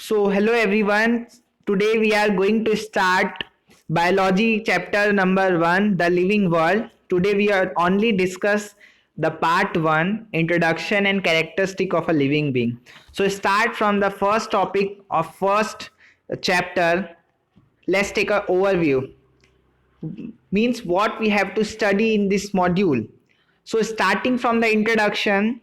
So, hello everyone. Today we are going to start biology chapter number 1, the living world. Today we are only discuss the part 1, introduction and characteristic of a living being. So, start from the first topic of first chapter. Let's take an overview. Means what we have to study in this module. So, starting from the introduction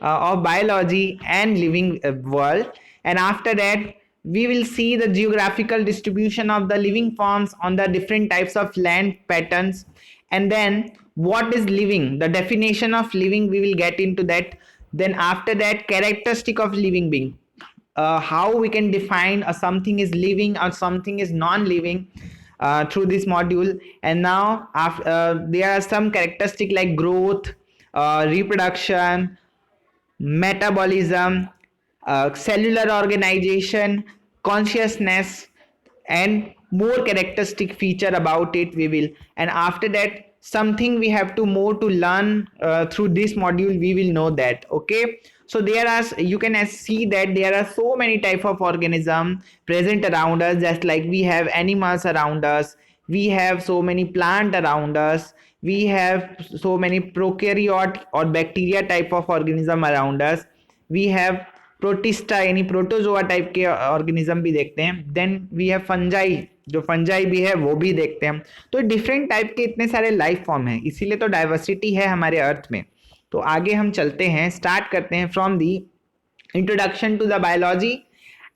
of biology and living world, and after that, we will see the geographical distribution of the living forms on the different types of land patterns, and then what is living, the definition of living, we will get into that. Then, after that, characteristic of living being, how we can define something is living or something is non-living through this module. And now after, there are some characteristic like growth, reproduction, metabolism, cellular organization, consciousness, and more characteristic feature about it we will. And after that, something we have to more to learn through this module, we will know that. Okay, so there are, you can see that there are so many type of organism present around us, just like we have animals around us, we have so many plant around us, we have so many prokaryote or bacteria type of organism around us, we have protista यानी protozoa type के organism भी देखते हैं. Then we have fungi, जो fungi भी है वो भी देखते हैं. तो डिफरेंट टाइप के इतने सारे लाइफ फॉर्म हैं, इसीलिए तो डाइवर्सिटी है हमारे अर्थ में. तो आगे हम चलते हैं, स्टार्ट करते हैं from the introduction to the biology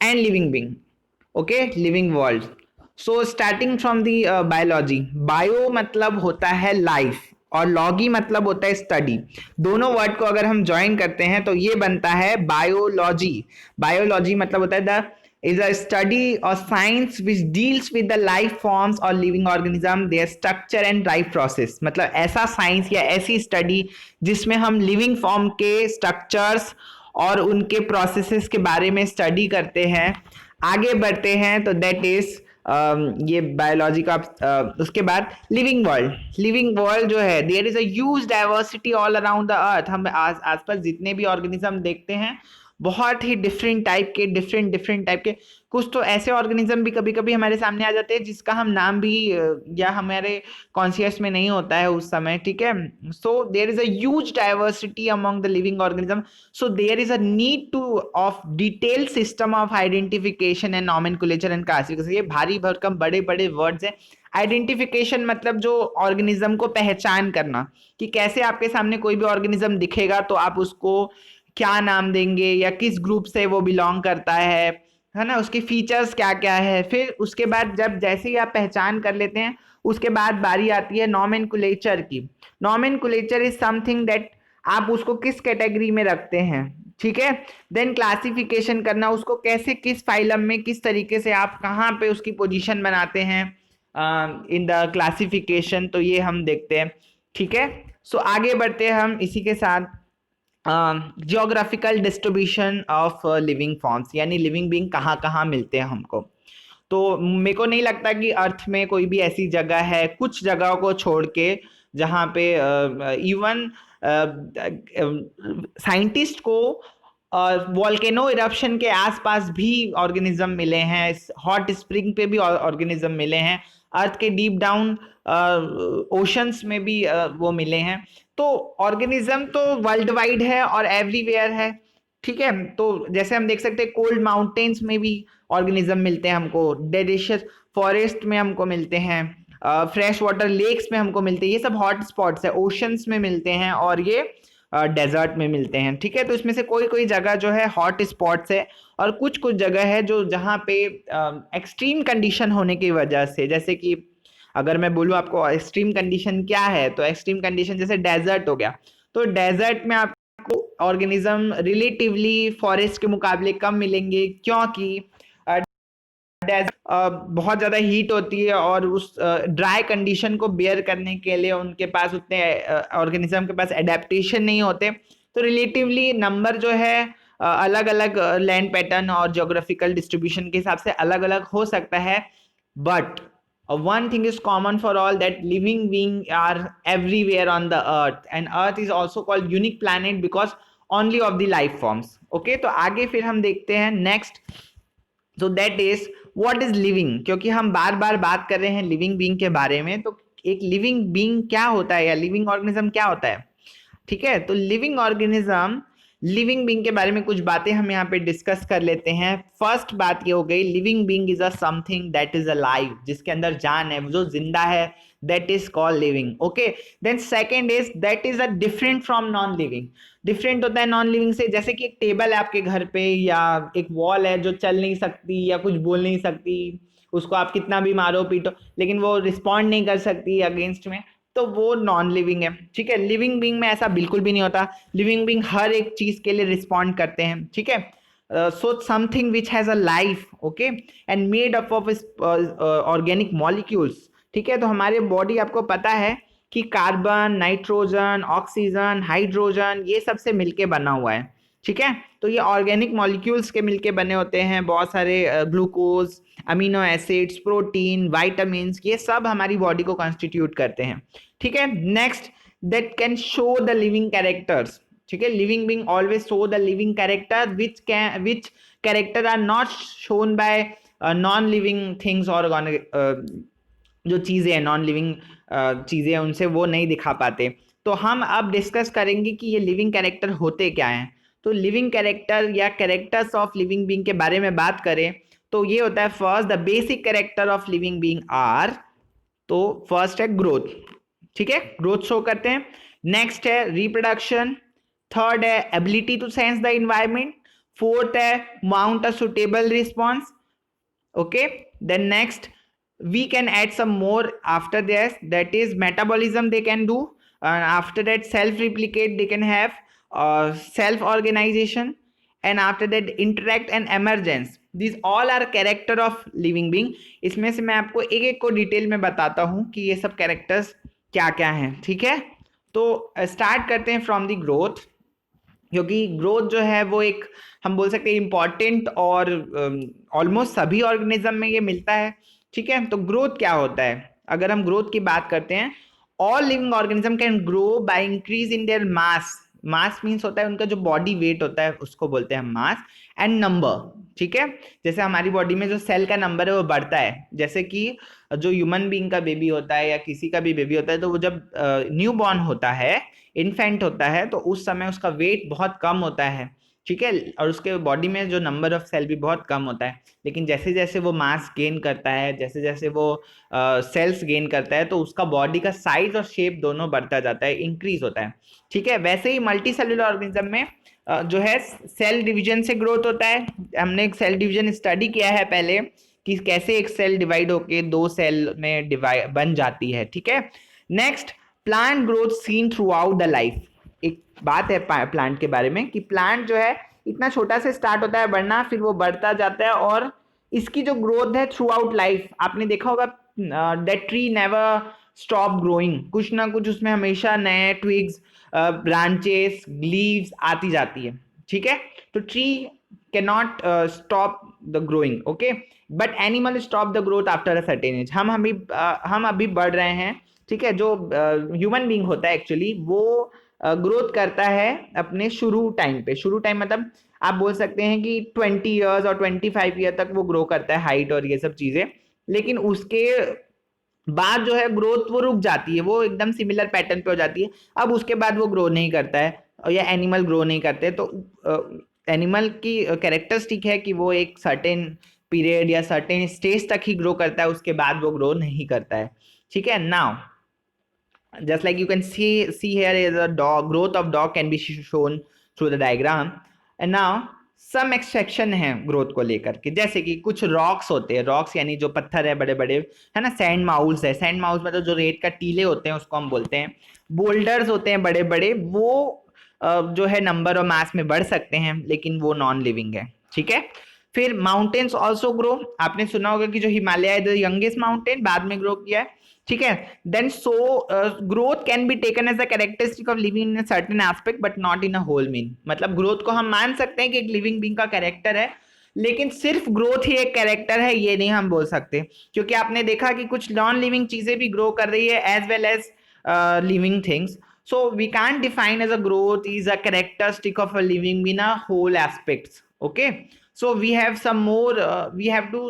and living being. Okay, living world. So starting from the biology. Bio मतलब होता है लाइफ और लॉगी मतलब होता है स्टडी. दोनों वर्ड को अगर हम ज्वाइन करते हैं तो ये बनता है बायोलॉजी. बायोलॉजी मतलब होता है the is a study or science which deals with the life forms or living organism, their structure and life process. मतलब ऐसा साइंस या ऐसी स्टडी जिसमें हम लिविंग फॉर्म के स्ट्रक्चर्स और उनके प्रोसेसेस के बारे में स्टडी करते हैं. आगे बढ़ते हैं तो दैट इज ये बायोलॉजी का. उसके बाद लिविंग वर्ल्ड. लिविंग वर्ल्ड जो है, there is a huge diversity all around the earth. हम आसपास जितने भी ऑर्गेनिज्म देखते हैं बहुत ही डिफरेंट टाइप के. कुछ तो ऐसे ऑर्गेनिज्म भी कभी कभी हमारे सामने आ जाते हैं जिसका हम नाम भी या हमारे कॉन्शियस में नहीं होता है उस समय. ठीक है, so there is a huge diversity among the living organism. So there is a need to of detail system of identification and nomenclature and classification. ये भारी भरकम बड़े बड़े वर्ड्स हैं. आइडेंटिफिकेशन मतलब जो ऑर्गेनिज्म को पहचान करना, कि कैसे आपके सामने कोई भी ऑर्गेनिज्म दिखेगा तो आप उसको क्या नाम देंगे या किस ग्रुप से वो बिलोंग करता है ना, उसके फीचर्स क्या क्या है. फिर उसके बाद जब जैसे ही आप पहचान कर लेते हैं, उसके बाद बारी आती है नॉमेनक्लेचर की. नॉमेनक्लेचर इज समथिंग दैट आप उसको किस कैटेगरी में रखते हैं. ठीक है, देन क्लासिफिकेशन करना, उसको कैसे किस फाइलम में किस तरीके से आप कहाँ पे उसकी पोजीशन बनाते हैं इन द क्लासिफिकेशन. तो ये हम देखते हैं. ठीक है, सो आगे बढ़ते हैं हम इसी के साथ. Geographical distribution of living forms, यानी लिविंग बीइंग कहाँ कहाँ मिलते हैं हमको. तो मेरे को नहीं लगता कि अर्थ में कोई भी ऐसी जगह है, कुछ जगहों को छोड़ के, जहाँ पे इवन साइंटिस्ट को वॉल्केनो इरप्शन के आसपास भी ऑर्गेनिज्म मिले हैं, हॉट स्प्रिंग पे भी ऑर्गेनिज्म मिले हैं, अर्थ के डीप डाउन ओशंस में भी वो मिले हैं. तो ऑर्गेनिज्म तो वर्ल्ड वाइड है और एवरीवेयर है. ठीक है, तो जैसे हम देख सकते हैं कोल्ड माउंटेन्स में भी ऑर्गेनिज्म मिलते हैं हमको, डेडिशियस फॉरेस्ट में हमको मिलते हैं, फ्रेश वाटर लेक्स में हमको मिलते हैं. ये सब हॉट स्पॉट्स है, ओशंस में मिलते हैं और ये डेजर्ट में मिलते हैं. ठीक है, तो इसमें से कोई कोई जगह जो है हॉट स्पॉट्स है और कुछ कुछ जगह है जो जहाँ पे एक्सट्रीम कंडीशन होने की वजह से, जैसे कि अगर मैं बोलूँ आपको एक्सट्रीम कंडीशन क्या है, तो एक्सट्रीम कंडीशन जैसे डेजर्ट हो गया, तो डेजर्ट में आपको ऑर्गेनिज्म रिलेटिवली फॉरेस्ट के मुकाबले कम मिलेंगे, क्योंकि बहुत ज़्यादा हीट होती है और उस ड्राई कंडीशन को बेयर करने के लिए उनके पास उतने ऑर्गेनिज्म के पास एडेप्टेशन नहीं होते. तो रिलेटिवली नंबर जो है अलग अलग लैंड पैटर्न और ज्योग्राफिकल डिस्ट्रीब्यूशन के हिसाब से अलग अलग हो सकता है. But one thing is common for all, that living beings are everywhere on the earth, and earth is also called unique planet because only of the life forms. Okay, तो आगे फिर हम देखते हैं next so that is what is living, क्योंकि हम बार बार बात कर रहे हैं लिविंग बीइंग के बारे में, तो एक लिविंग बीइंग क्या होता है या लिविंग ऑर्गेनिज्म क्या होता है, ठीक है। तो लिविंग ऑर्गेनिज्म, लिविंग बीइंग के बारे में कुछ बातें हम यहाँ पे डिस्कस कर लेते हैं। फर्स्ट बात ये हो गई, living being is a something that is alive, जिसके अंदर जान है, जो जिंदा है, that is called living, okay. Then second is that is a different from non living. Different होता है नॉन लिविंग से, जैसे कि एक टेबल है आपके घर पे या एक वॉल है जो चल नहीं सकती या कुछ बोल नहीं सकती, उसको आप कितना भी मारो पीटो लेकिन वो रिस्पॉन्ड नहीं कर सकती अगेंस्ट में, तो वो नॉन लिविंग है, ठीक है। लिविंग बीइंग में ऐसा बिल्कुल भी नहीं होता, लिविंग बीइंग हर एक चीज के लिए रिस्पॉन्ड करते हैं, ठीक है। So something which has a life, okay, and made up of organic molecules, ठीक है। तो हमारे बॉडी, आपको पता है कि कार्बन, नाइट्रोजन, ऑक्सीजन, हाइड्रोजन, ये सब से मिलके बना हुआ है, ठीक है। तो ये ऑर्गेनिक मॉलिक्यूल्स के मिलके बने होते हैं, बहुत सारे glucose, amino acids, protein, vitamin, ये सब हमारी बॉडी को कॉन्स्टिट्यूट करते हैं, ठीक है। Next, that can show the living characters, ठीक है। Living being always show the living character which character are not shown by non living things, और जो चीजें हैं नॉन लिविंग चीजें हैं उनसे वो नहीं दिखा पाते। तो हम अब डिस्कस करेंगे कि ये लिविंग कैरेक्टर होते क्या हैं। तो लिविंग कैरेक्टर या कैरेक्टर्स ऑफ लिविंग बीइंग के बारे में बात करें तो ये होता है, first the basic character of living being are, तो फर्स्ट है ग्रोथ, ठीक है, ग्रोथ शो करते हैं। नेक्स्ट है रिप्रोडक्शन, थर्ड है ability to sense the environment, fourth है mount a suitable response, okay. Then next we can add some more after this, that is metabolism they can do, and after that self replicate they can have, self organization, and after that interact and emergence, these all are character of living being। इसमें से मैं आपको एक एक को detail में बताता हूँ कि ये सब कैरेक्टर्स क्या क्या हैं, ठीक है। तो स्टार्ट करते हैं फ्रॉम द ग्रोथ, क्योंकि ग्रोथ जो है वो एक, हम बोल सकते हैं इम्पॉर्टेंट, और ऑलमोस्ट सभी ऑर्गेनिज्म में ये मिलता है, ठीक है। तो ग्रोथ क्या होता है, अगर हम ग्रोथ की बात करते हैं, all living organism can grow by increase in their mass, mass means होता है उनका जो बॉडी वेट होता है उसको बोलते हैं मास, एंड नंबर, ठीक है। जैसे हमारी बॉडी में जो सेल का नंबर है वो बढ़ता है, जैसे कि जो ह्यूमन बीइंग का बेबी होता है या किसी का भी बेबी होता है, तो वो जब न्यू बॉर्न होता है, इन्फेंट होता है, तो उस समय उसका वेट बहुत कम होता है, ठीक है, और उसके बॉडी में जो नंबर ऑफ सेल भी बहुत कम होता है। लेकिन जैसे जैसे वो मास गेन करता है, जैसे जैसे वो सेल्स गेन करता है, तो उसका बॉडी का साइज और शेप दोनों बढ़ता जाता है, इंक्रीज होता है, ठीक है। वैसे ही मल्टी सेलुलर ऑर्गेनिज्म में जो है सेल डिवीजन से ग्रोथ होता है। हमने एक सेल डिवीजन स्टडी किया है पहले कि कैसे एक सेल डिवाइड होके दो सेल में डिवाइड बन जाती है, ठीक है। Next, plant growth seen through out the life. एक बात है प्लांट के बारे में कि प्लांट जो है इतना छोटा से स्टार्ट होता है बढ़ना, फिर वो बढ़ता जाता है, और इसकी जो ग्रोथ है थ्रू आउट लाइफ, आपने देखा होगा that tree never stop growing, कुछ ना कुछ उसमें हमेशा नए ट्विग्स, ब्रांचेस, लीव्स आती जाती है, ठीक है। तो tree can not stop the growing, okay, but animal stop the growth after a certain age. हम अभी बढ़ रहे हैं, ठीक है। जो ह्यूमन बीइंग होता है एक्चुअली वो ग्रोथ करता है अपने शुरू टाइम पे, शुरू टाइम मतलब आप बोल सकते हैं कि 20 ईयर्स और 25 ईयर तक वो ग्रो करता है हाइट और ये सब चीजें, लेकिन उसके बाद जो है ग्रोथ वो रुक जाती है, वो एकदम सिमिलर पैटर्न पे हो जाती है, अब उसके बाद वो ग्रो नहीं करता है, और या एनिमल ग्रो नहीं करते। तो एनिमल की कैरेक्टरिस्टिक है कि वो एक सर्टेन पीरियड या सर्टेन स्टेज तक ही ग्रो करता है, उसके बाद वो ग्रो नहीं करता है, ठीक है। Now just like you can see here is a dog, growth of dog can be shown through the diagram, and now some extraction है ग्रोथ को लेकर के, जैसे कि कुछ रॉक्स होते हैं, रॉक्स यानी जो पत्थर है बड़े बड़े, है ना, सैंड माउल्स है, सैंड माउल्स मतलब जो रेत का टीले होते हैं उसको हम बोलते हैं, बोल्डर्स होते हैं बड़े बड़े, वो जो है नंबर और मास में बढ़ सकते हैं, लेकिन वो नॉन लिविंग है, ठीक है। फिर माउंटेन्स ऑल्सो ग्रो, आपने सुना होगा कि जो हिमालय है द यंगेस्ट माउंटेन, बाद में ग्रो किया है, ठीक है। Then so growth can be taken as a characteristic of living in certain aspect but not in a whole mean, मतलब ग्रोथ को हम मान सकते हैं कि एक लिविंग बीइंग का कैरेक्टर है, लेकिन सिर्फ ग्रोथ ही एक कैरेक्टर है ये नहीं हम बोल सकते, क्योंकि आपने देखा कि कुछ नॉन लिविंग चीजें भी ग्रो कर रही है as well as living things. So we can't define as a growth is a characteristic of a living in a whole aspects, okay। So we have to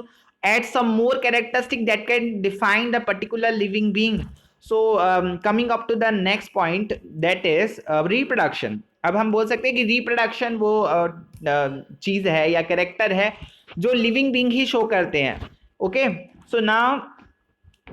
add some more characteristic that can define the particular living being. So coming up to the next point, that is reproduction. अब हम बोल सकते हैं कि reproduction वो चीज है या कैरेक्टर है जो लिविंग बीइंग ही शो करते हैं. ओके, सो नाउ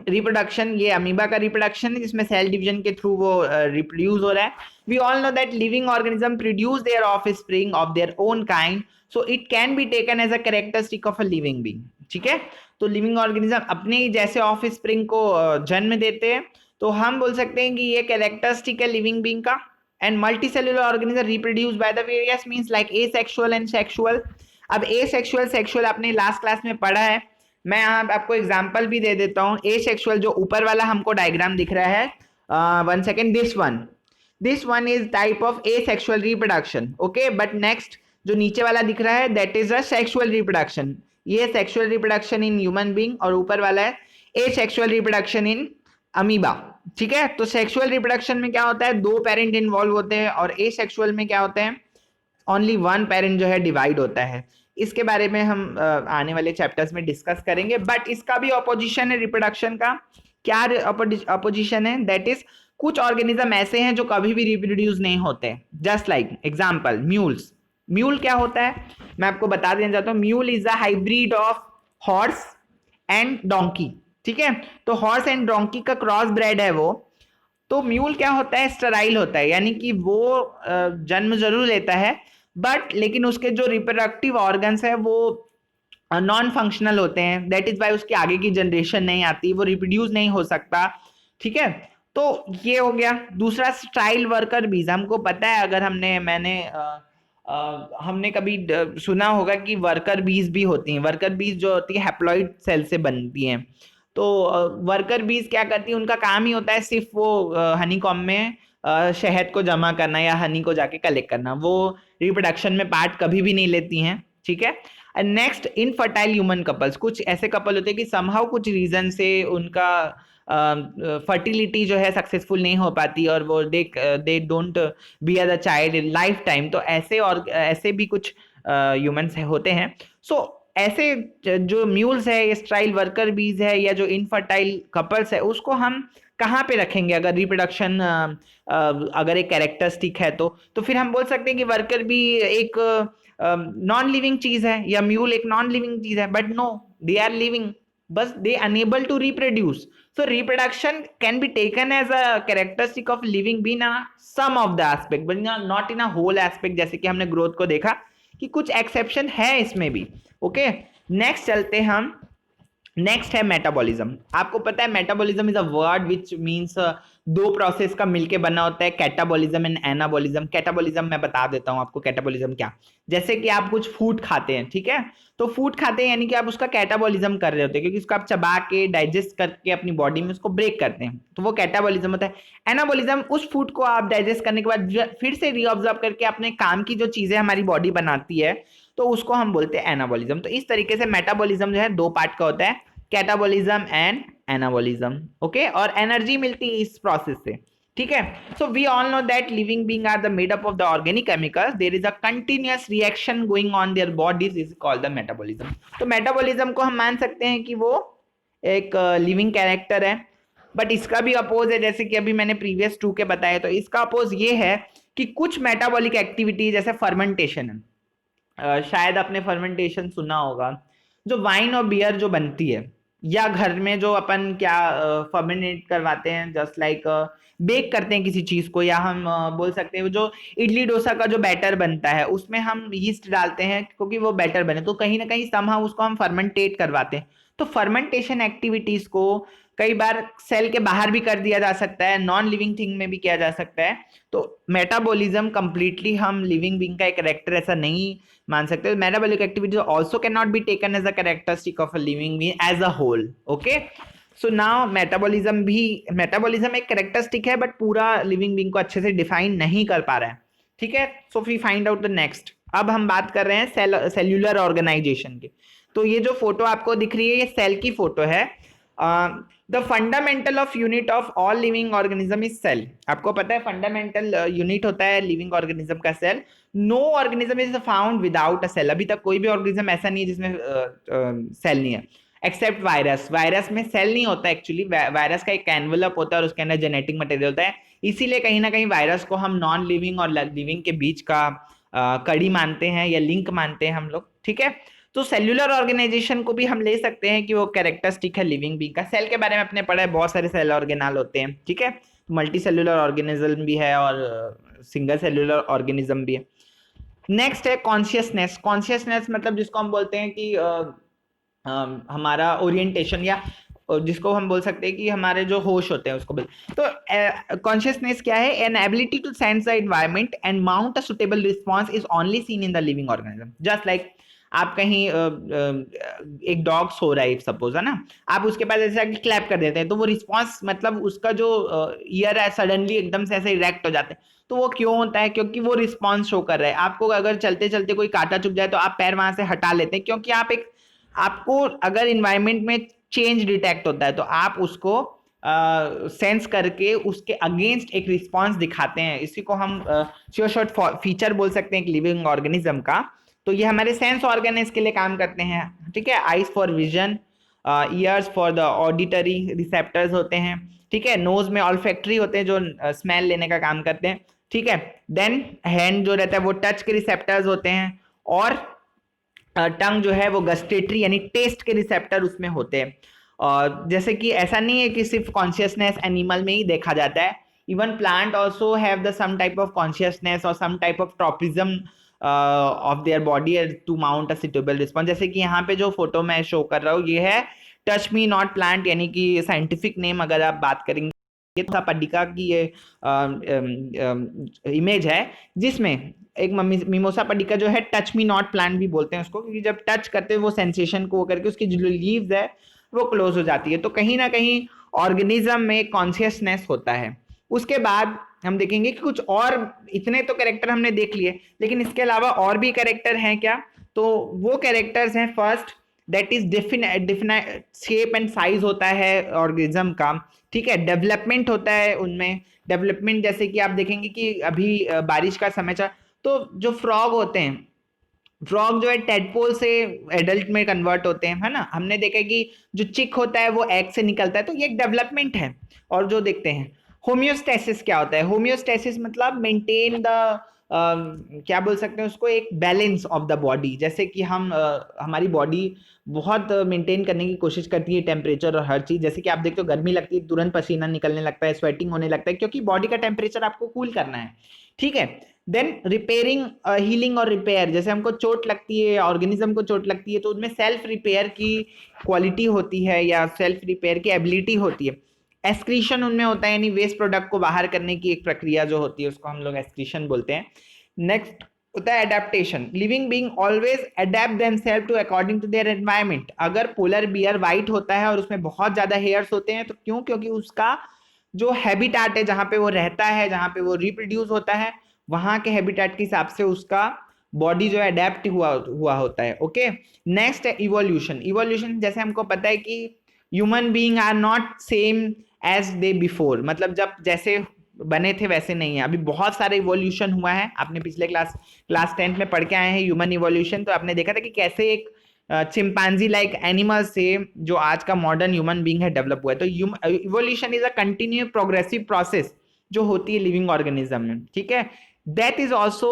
रिप्रोडक्शन, ये अमीबा का रिप्रोडक्शन है जिसमें सेल डिवीजन के थ्रू वो रिप्रोड्यूस हो रहा है. We all know that living organism produce their offspring of their own kind, so it can be taken as a characteristic of a living being. ठीक है, तो लिविंग ऑर्गेनिज्म अपने ही जैसे ऑफस्प्रिंग को जन्म देते हैं, तो हम बोल सकते हैं कि ये कैरेक्टरिस्टिक है लिविंग बीइंग का. And multicellular organism reproduce by the various means like asexual and sexual. अब एसेक्सुअल सेक्सुअल आपने लास्ट क्लास में पढ़ा है. मैं यहाँ आपको एग्जांपल भी दे देता हूँ. एसेक्सुअल जो ऊपर वाला हमको डायग्राम दिख रहा है, 1 second, this one is type of asexual reproduction. Okay, but next जो नीचे वाला दिख रहा है that is a sexual reproduction. ये sexual reproduction in human being और ऊपर वाला है एसेक्सुअल रिप्रोडक्शन इन अमीबा. ठीक है, तो सेक्सुअल रिप्रोडक्शन में क्या होता है, 2 पेरेंट इन्वॉल्व होते हैं, और एसेक्सुअल में क्या होते हैं, ओनली 1 पेरेंट जो है डिवाइड होता है. इसके बारे में हम आने वाले चैप्टर्स में डिस्कस करेंगे. बट इसका भी ऑपोजिशन है रिप्रोडक्शन का. क्या ऑपोजिशन है, दैट इज कुछ ऑर्गेनिज्म ऐसे हैं जो कभी भी रिप्रोड्यूस नहीं होते. Just like example mules. Mule क्या होता है, मैं आपको बता देना चाहता हूँ. Mule is a hybrid of horse and donkey. ठीक है, तो हॉर्स एंड डोंकी का क्रॉस ब्रेड है वो. तो म्यूल क्या होता है, स्टेराइल होता है, यानी कि वो जन्म जरूर लेता है बट लेकिन उसके जो रिप्रोडक्टिव ऑर्गन्स है वो नॉन फंक्शनल होते हैं. दैट इज वाई उसकी आगे की जनरेशन नहीं आती, वो रिप्रोड्यूस नहीं हो सकता. ठीक है, तो ये हो गया. दूसरा स्टाइल वर्कर बीज. हमको पता है, अगर हमने कभी सुना होगा कि वर्कर बीज भी होती हैं. वर्कर बीज जो होती है हैप्लॉइड सेल से बनती हैं. तो वर्कर बीज क्या करती है, उनका काम ही होता है सिर्फ वो हनी कॉम में शहद को जमा करना या हनी को जाके कलेक्ट करना. वो रिप्रोडक्शन में पार्ट कभी भी नहीं लेती हैं. ठीक है, नेक्स्ट इनफर्टाइल ह्यूमन कपल्स. कुछ ऐसे कपल होते हैं कि समहाउ कुछ रीजन से उनका फर्टिलिटी जो है सक्सेसफुल नहीं हो पाती और वो they don't bear the child in life time. तो ऐसे और ऐसे भी कुछ ह्यूमंस होते हैं. सो ऐसे जो म्यूल्स है, स्टाइल वर्कर बीज है, या जो इनफर्टाइल कपल्स है, उसको हम कहाँ पे रखेंगे अगर रिप्रोडक्शन अगर एक कैरेक्टरिस्टिक है तो फिर हम बोल सकते हैं कि वर्कर भी एक नॉन लिविंग चीज है या म्यूल एक नॉन लिविंग चीज है. But no, they are living, बस they unable to reproduce. So reproduction can be taken as a characteristic of living being in some of the aspect, but not in a whole aspect. जैसे कि हमने growth को देखा कि कुछ exception है इसमें भी. ओके, नेक्स्ट चलते हम. नेक्स्ट है मेटाबॉलिज्म. आपको पता है metabolism is a word which means 2 process का मिलके बना होता है, कैटाबॉलिज्म एंड एनाबॉलिज्म. कैटाबॉलिज्म मैं बता देता हूं आपको कैटाबॉलिज्म क्या. जैसे कि आप कुछ फूड खाते हैं, ठीक है, तो फूड खाते हैं यानी कि आप उसका कैटाबॉलिज्म कर रहे होते हैं, क्योंकि उसको आप चबा के डाइजेस्ट करके अपनी बॉडी में उसको ब्रेक करते हैं, तो वो कैटाबॉलिज्म होता है. एनाबॉलिज्म उस फूड को आप डाइजेस्ट करने के बाद फिर से रीऑब्जर्व करके अपने काम की जो चीजें हमारी बॉडी बनाती है, तो उसको हम बोलते हैं एनाबॉलिज्म. तो इस तरीके से मेटाबॉलिज्म जो है 2 पार्ट का होता है, कैटाबॉलिज्म एंड एनाबॉलिज्म. ओके, और एनर्जी मिलती है इस प्रोसेस से. ठीक है, so we all know that living being are the made up of the organic chemicals. There is a continuous reaction going on their bodies, is called the metabolism. तो metabolism को हम मान सकते हैं कि वो एक लिविंग कैरेक्टर है. बट इसका भी अपोज है, जैसे कि अभी मैंने प्रीवियस 2 के बताया. तो इसका अपोज ये है कि कुछ मेटाबॉलिक एक्टिविटी जैसे फर्मेंटेशन है. शायद आपने फर्मेंटेशन सुना होगा, जो वाइन और बियर जो बनती है, या घर में जो अपन क्या फर्मेंटेट करवाते हैं, जस्ट लाइक बेक करते हैं किसी चीज को, या हम बोल सकते हैं जो इडली डोसा का जो बैटर बनता है उसमें हम यीस्ट डालते हैं क्योंकि वो बैटर बने, तो कहीं ना कहीं समहाउ उसको हम फर्मेंटेट करवाते हैं. तो फर्मेंटेशन एक्टिविटीज को कई बार सेल के बाहर भी कर दिया जा सकता है, नॉन लिविंग थिंग में भी किया जा सकता है. तो मेटाबॉलिज्म कंप्लीटली हम लिविंग बीइंग का एक कैरेक्टर ऐसा नहीं मान सकते. Metabolic activity also can not be taken as a characteristic of a living being as a whole. Okay, so now metabolism एक कैरेक्टरिस्टिक है बट पूरा लिविंग बीइंग को अच्छे से डिफाइन नहीं कर पा रहा है. ठीक है, so we find out the next. अब हम बात कर रहे हैं सेल्यूलर ऑर्गेनाइजेशन की. तो ये जो फोटो आपको दिख रही है ये सेल की फोटो है. The fundamental of unit of all living organism is cell. आपको पता है फंडामेंटल यूनिट होता है लिविंग ऑर्गेनिज्म का cell. No organism is found without a cell. अभी तक कोई भी ऑर्गेनिज्म ऐसा नहीं है जिसमें सेल नहीं है, एक्सेप्ट वायरस। वायरस में सेल नहीं होता एक्चुअली, वायरस का एक एनवलप होता है और उसके अंदर जेनेटिक मटेरियल होता है, इसीलिए कहीं ना कहीं वायरस को हम नॉन लिविंग और लिविंग के बीच का कड़ी मानते हैं या लिंक मानते हैं हम लोग, ठीक है। तो सेल्यूलर ऑर्गेनाइजेशन को भी हम ले सकते हैं कि वो कैरेक्टरिस्टिक है लिविंग बीइंग का। सेल के बारे में अपने पढ़ा है, बहुत सारे सेल ऑर्गेनाल होते हैं, ठीक है। मल्टी सेल्यूलर ऑर्गेनिज्म भी है और सिंगल सेल्यूलर ऑर्गेनिज्म भी है। नेक्स्ट है कॉन्शियसनेस। कॉन्शियसनेस मतलब जिसको हम बोलते हैं कि हमारा ओरिएंटेशन, या जिसको हम बोल सकते हैं कि हमारे जो होश होते हैं उसको बोल। तो कॉन्शियसनेस क्या है? An ability to sense the environment and mount a suitable response is only seen in the living organism. Just like आप कहीं एक डॉग सो रहा है सपोज, है ना, आप उसके पास ऐसे आके क्लैप कर देते हैं तो वो रिस्पॉन्स मतलब उसका जो ईयर है सडनली एकदम से ऐसे इरेक्ट हो जाते हैं। तो वो क्यों होता है? क्योंकि वो रिस्पॉन्स शो कर रहा है। आपको अगर चलते चलते कोई कांटा चुभ जाए तो आप पैर वहां से हटा लेते हैं, क्योंकि आपको अगर इन्वायरमेंट में चेंज डिटेक्ट होता है तो आप उसको सेंस करके उसके अगेंस्ट एक रिस्पॉन्स दिखाते हैं। इसी को हम श्योर शॉर्ट फीचर बोल सकते हैं एक लिविंग ऑर्गेनिज्म का। तो ये हमारे सेंस ऑर्गन इसके लिए काम करते हैं, ठीक है। Eyes for vision, years for the auditory receptors होते हैं, ठीक है। नोज में ऑल्फैक्टरी होते हैं जो स्मेल लेने का काम करते हैं, ठीक है। देन हैंड जो रहता है वो टच के रिसेप्टर्स होते हैं, और टंग जो है वो गस्टेटरी यानी टेस्ट के रिसेप्टर उसमें होते हैं। और जैसे कि ऐसा नहीं है कि सिर्फ कॉन्शियसनेस एनिमल में ही देखा जाता है, even plant also have the some type of consciousness और some type of tropism of their body to mount a suitable response. जैसे कि यहाँ पे जो फोटो मैं शो कर रहा हूँ ये है टच मी नॉट प्लांट, यानी कि साइंटिफिक नेम अगर आप बात करेंगे ये था पडिका की ये इमेज है, जिसमें एक मिमोसा पडिका जो है टच मी नॉट प्लांट भी बोलते हैं उसको, क्योंकि जब टच करते हैं वो सेंसेशन को करके उसकी जो लीव्स है वो क्लोज हो जाती है। तो कहीं ना कहीं ऑर्गेनिज्म में कॉन्शियसनेस होता है। उसके बाद हम देखेंगे कि कुछ और, इतने तो कैरेक्टर हमने देख लिए, लेकिन इसके अलावा और भी कैरेक्टर हैं क्या? तो वो कैरेक्टर्स हैं, first that is definite shape and size होता है ऑर्गेनिज्म का, ठीक है। डेवलपमेंट होता है उनमें, डेवलपमेंट जैसे कि आप देखेंगे कि अभी बारिश का समय चल, तो जो फ्रॉग होते हैं, फ्रॉग जो है टेडपोल से एडल्ट में कन्वर्ट होते हैं, है ना। हमने देखा कि जो चिक होता है वो एग से निकलता है, तो ये एक डेवलपमेंट है। और जो देखते हैं होम्योस्टेसिस क्या होता है? होम्योस्टेसिस मतलब मेंटेन द क्या बोल सकते हैं उसको, एक बैलेंस ऑफ द बॉडी। जैसे कि हमारी बॉडी बहुत मेंटेन करने की कोशिश करती है टेम्परेचर और हर चीज। जैसे कि आप देखते हो गर्मी लगती है तुरंत पसीना निकलने लगता है, स्वेटिंग होने लगता है, क्योंकि बॉडी का टेम्परेचर आपको कूल करना है, ठीक है। देन रिपेयरिंग, हीलिंग और रिपेयर। जैसे हमको चोट लगती है, ऑर्गेनिज्म को चोट लगती है, तो उनमें सेल्फ रिपेयर की क्वालिटी होती है या सेल्फ रिपेयर की एबिलिटी होती है। एक्सक्रीशन उनमें होता है, यानी वेस्ट प्रोडक्ट को बाहर करने की एक प्रक्रिया जो होती है उसको हम लोग एक्सक्रीशन बोलते हैं। नेक्स्ट होता है adaptation. Living being always adapt themselves to according to their environment. अगर पोलर बियर वाइट होता है और उसमें बहुत ज्यादा हेयर्स होते हैं तो क्यों? क्योंकि उसका जो हैबिटाट है, जहां पे वो रहता है, जहां पे वो रिप्रोड्यूस होता है, वहां के हैबिटेट के हिसाब से उसका बॉडी जो है अडेप्ट हुआ हुआ होता है, ओके। नेक्स्ट है इवोल्यूशन। इवोल्यूशन जैसे हमको पता है कि human being are not same as they before, मतलब जब जैसे बने थे वैसे नहीं है, अभी बहुत सारे इवोल्यूशन हुआ है। आपने पिछले क्लास 10th में पढ़ के आए हैं ह्यूमन इवोल्यूशन, तो आपने देखा था कि कैसे एक चिंपांजी लाइक एनिमल से जो आज का मॉडर्न ह्यूमन बीइंग है डेवलप हुआ है। तो evolution is a continue progressive process जो होती है लिविंग ऑर्गेनिज्म में, ठीक है। Death is also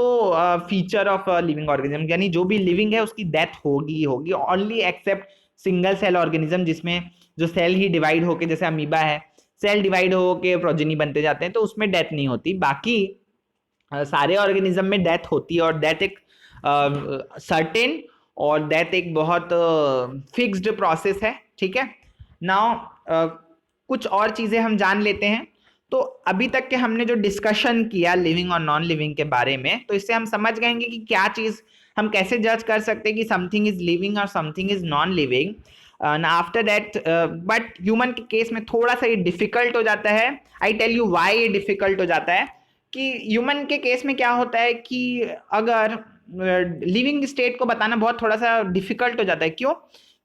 feature of living organism, यानी जो भी लिविंग है उसकी डेथ होगी ही होगी, only except single cell organism, जिसमें जो सेल ही डिवाइड होके, जैसे अमीबा है, सेल डिवाइड होके प्रोजेनी बनते जाते हैं, तो उसमें डेथ नहीं होती। बाकी सारे ऑर्गेनिज्म में डेथ होती है, और डेथ एक सर्टेन और डेथ एक बहुत फिक्स्ड प्रोसेस है, ठीक है। नाउ कुछ और चीजें हम जान लेते हैं। तो अभी तक के हमने जो डिस्कशन किया लिविंग और नॉन लिविंग के बारे में, तो इससे हम समझ गएंगे कि क्या चीज, हम कैसे जज कर सकते हैं कि समथिंग इज लिविंग और something is non living. After that but human के केस में थोड़ा सा ये डिफिकल्ट हो जाता है। आई टेल यू व्हाई ये डिफिकल्ट हो जाता है। कि ह्यूमन के केस में क्या होता है कि अगर लिविंग स्टेट को बताना बहुत थोड़ा सा डिफिकल्ट हो जाता है। क्यों?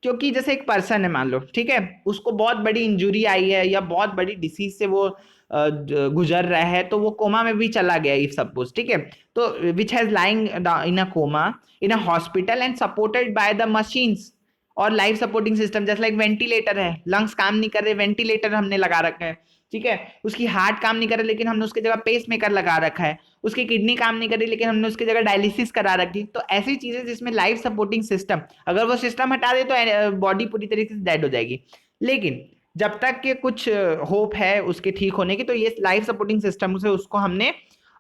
क्योंकि जैसे एक पर्सन है मान लो, ठीक है, उसको बहुत बड़ी इंजुरी आई है या बहुत बड़ी डिसीज से वो गुजर रहा है, तो वो कोमा में भी चला गया इफ सपोज, ठीक है, तो which has lying in a coma in a hospital and supported by the machines और लाइफ सपोर्टिंग सिस्टम, जैसे लाइक वेंटिलेटर है, लंग्स काम नहीं कर रहे, वेंटिलेटर हमने लगा रखा है, ठीक है, उसकी हार्ट काम नहीं कर रहा लेकिन हमने उसकी जगह पेस मेकर लगा रखा है, उसकी किडनी काम नहीं कर रही लेकिन हमने उसकी जगह डायलिसिस करा रखी। तो ऐसी चीजें जिसमें लाइफ सपोर्टिंग सिस्टम, अगर वो सिस्टम हटा दे तो बॉडी पूरी तरीके से डेड हो जाएगी। लेकिन जब तक के कुछ होप है उसके ठीक होने की, तो ये लाइफ सपोर्टिंग सिस्टम से उसको हमने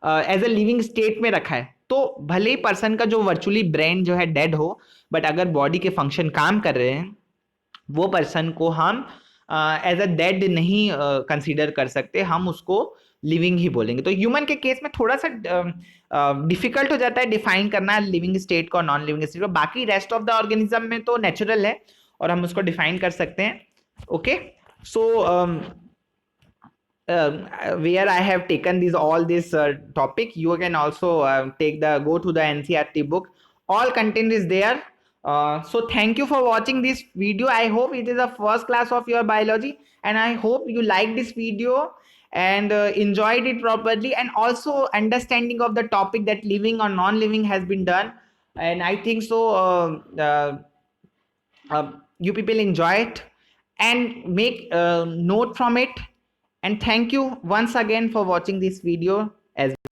एज ए लिविंग स्टेट में रखा है। तो भले ही पर्सन का जो वर्चुअली ब्रेन जो है डेड हो, बट अगर बॉडी के फंक्शन काम कर रहे हैं, वो पर्सन को हम एज अ डेड नहीं कंसीडर कर सकते, हम उसको लिविंग ही बोलेंगे। तो ह्यूमन के केस में थोड़ा सा डिफिकल्ट हो जाता है डिफाइन करना लिविंग स्टेट को, नॉन लिविंग स्टेट को। बाकी रेस्ट ऑफ द ऑर्गेनिज्म में तो नेचुरल है और हम उसको डिफाइन कर सकते हैं। Okay, so where I have taken these all this topic, you can also go to the NCERT book. All content is there. So thank you for watching this video. I hope it is the first class of your biology, and I hope you like this video and enjoyed it properly, and also understanding of the topic that living or non-living has been done. And I think so. You people enjoy it and make note from it, and thank you once again for watching this video as